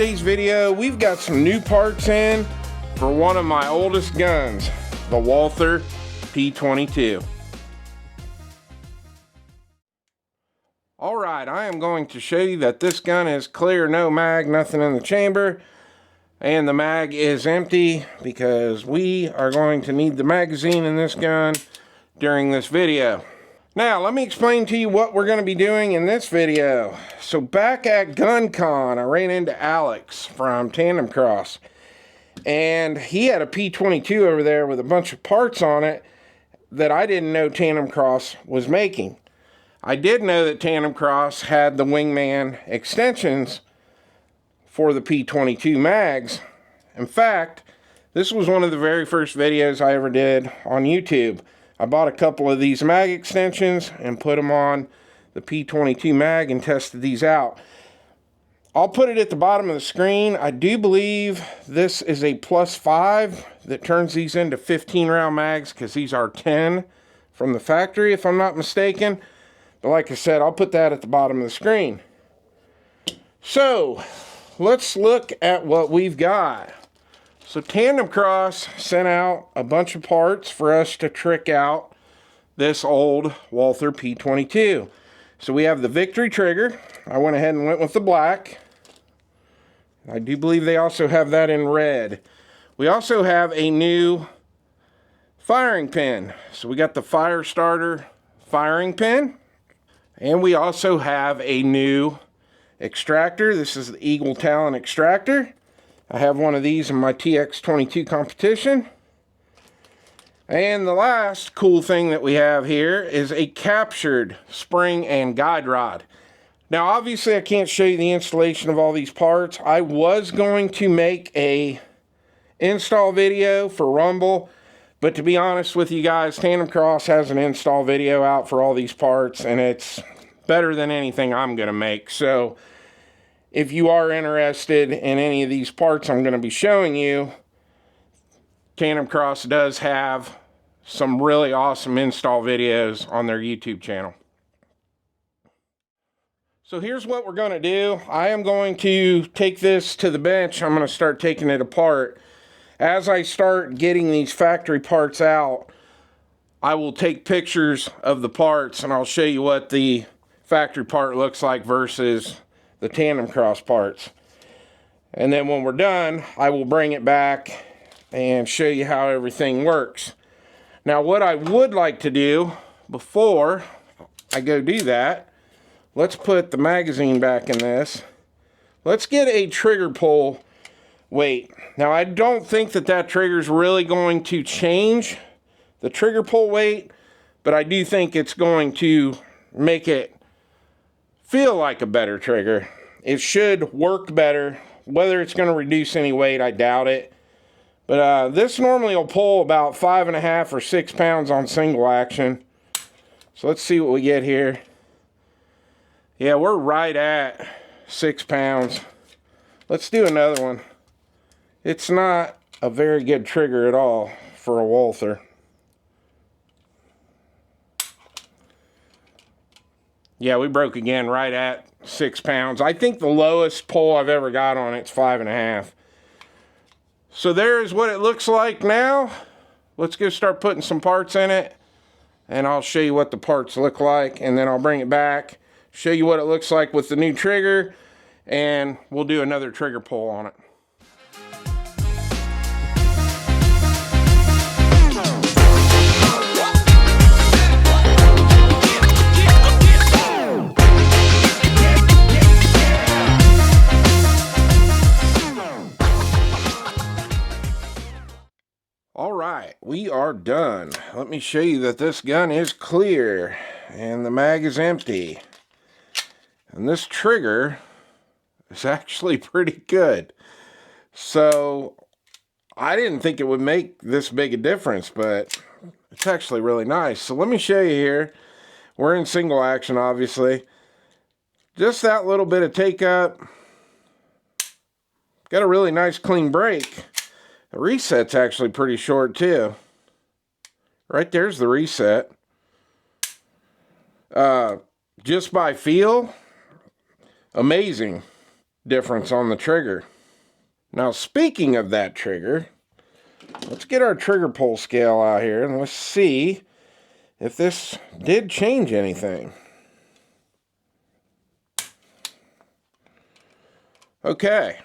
today's video, we've got some new parts in for one of my oldest guns, the Walther P22. Alright, I am going to show you that this gun is clear, no mag, nothing in the chamber, and the mag is empty because we are going to need the magazine in this gun during this video. Now, let me explain to you what we're going to be doing in this video. So back at GunCon, I ran into Alex from Tandemkross, and he had a P22 over there with a bunch of parts on it that I didn't know Tandemkross was making. I did know that Tandemkross had the wingman extensions for the P22 mags. In fact, this was one of the very first videos I ever did on YouTube. I bought a couple of these mag extensions and put them on the P22 mag and tested these out. I'll put it at the bottom of the screen. I do believe this is a +5 that turns these into 15 round mags, because these are 10 from the factory if I'm not mistaken. But like I said, I'll put that at the bottom of the screen. So let's look at what we've got. So Tandemkross sent out a bunch of parts for us to trick out this old Walther P22. So we have the Victory trigger. I went ahead and went with the black. I do believe they also have that in red. We also have a new firing pin. So we got the fire starter firing pin. And we also have a new extractor. This is the Eagle Talon extractor. I have one of these in my TX22 competition. And the last cool thing that we have here is a captured spring and guide rod. Now obviously I can't show you the installation of all these parts. I was going to make a install video for Rumble, but to be honest with you guys, Tandemkross has an install video out for all these parts, and it's better than anything I'm going to make. So if you are interested in any of these parts I'm going to be showing you, Tandemkross does have some really awesome install videos on their YouTube channel. So here's what we're going to do. I am going to take this to the bench. I'm going to start taking it apart. As I start getting these factory parts out, I will take pictures of the parts and I'll show you what the factory part looks like versus the Tandemkross parts. And then when we're done, I will bring it back and show you how everything works. Now what I would like to do before I go do that, let's put the magazine back in this. Let's get a trigger pull weight. Now I don't think that that trigger is really going to change the trigger pull weight, but I do think it's going to make it feel like a better trigger. It should work better. Whether it's going to reduce any weight, I doubt it. But this normally will pull about 5.5 or 6 pounds on single action. So let's see what we get here. Yeah, we're right at 6 pounds. Let's do another one. It's not a very good trigger at all for a Walther. Yeah, we broke again right at 6 pounds. I think the lowest pull I've ever got on it's 5.5. So there's what it looks like now. Let's go start putting some parts in it, and I'll show you what the parts look like, and then I'll bring it back, show you what it looks like with the new trigger, and we'll do another trigger pull on it. Alright, we are done. Let me show you that this gun is clear and the mag is empty. And this trigger is actually pretty good. So I didn't think it would make this big a difference, but it's actually really nice. So let me show you here. We're in single action, obviously. Just that little bit of take up. Got a really nice clean break. The reset's actually pretty short too. Right there's the reset. Just by feel, amazing. difference on the trigger. Now, speaking of that trigger, let's get our trigger pull scale out here and let's see if this did change anything. Okay.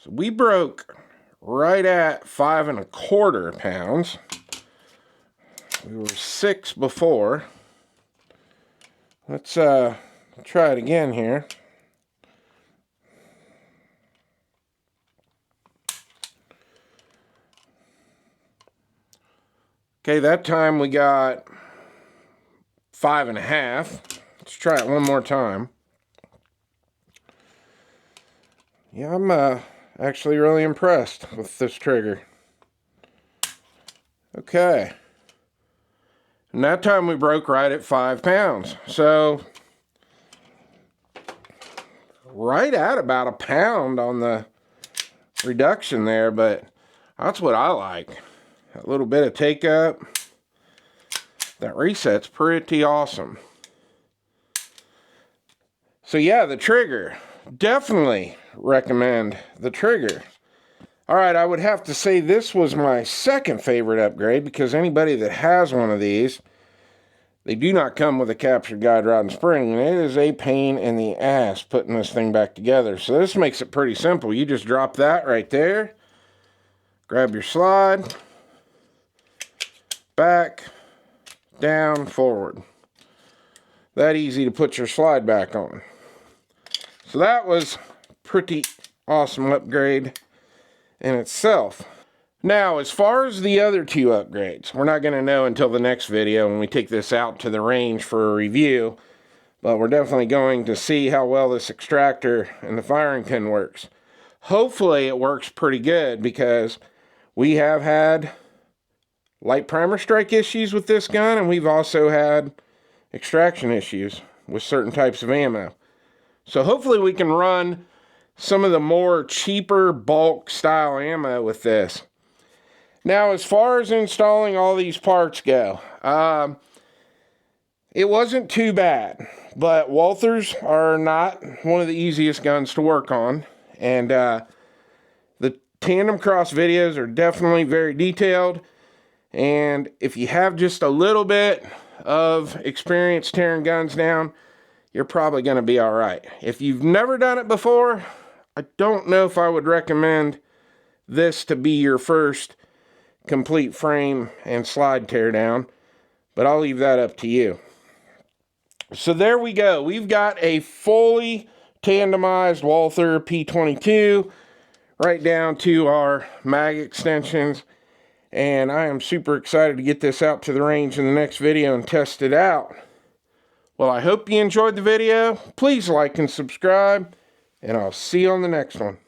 So we broke right at 5¼ pounds. We were 6 before. Let's try it again here. Okay, that time we got 5½. Let's try it one more time. Yeah, I'm actually really impressed with this trigger. Okay. And that time we broke right at 5 pounds. So, right at about a pound on the reduction there, but that's what I like. A little bit of take up. That reset's pretty awesome. So yeah, the trigger. Definitely recommend the trigger. Alright, I would have to say this was my second favorite upgrade, because anybody that has one of these, they do not come with a captured guide rod and spring, and it is a pain in the ass putting this thing back together. So this makes it pretty simple. You just drop that right there, grab your slide, back, down, forward. That easy to put your slide back on. So that was pretty awesome upgrade in itself. Now, as far as the other two upgrades, we're not going to know until the next video when we take this out to the range for a review, but we're definitely going to see how well this extractor and the firing pin works. Hopefully it works pretty good, because we have had light primer strike issues with this gun, and we've also had extraction issues with certain types of ammo. So hopefully we can run some of the more cheaper bulk style ammo with this. Now, as far as installing all these parts go, it wasn't too bad, but Walthers are not one of the easiest guns to work on, and the Tandemkross videos are definitely very detailed, and if you have just a little bit of experience tearing guns down, you're probably going to be all right. If you've never done it before, I don't know if I would recommend this to be your first complete frame and slide tear down, but I'll leave that up to you. So there we go. We've got a fully tandemized Walther P22, right down to our mag extensions, and I am super excited to get this out to the range in the next video and test it out. Well, I hope you enjoyed the video. Please like and subscribe, and I'll see you on the next one.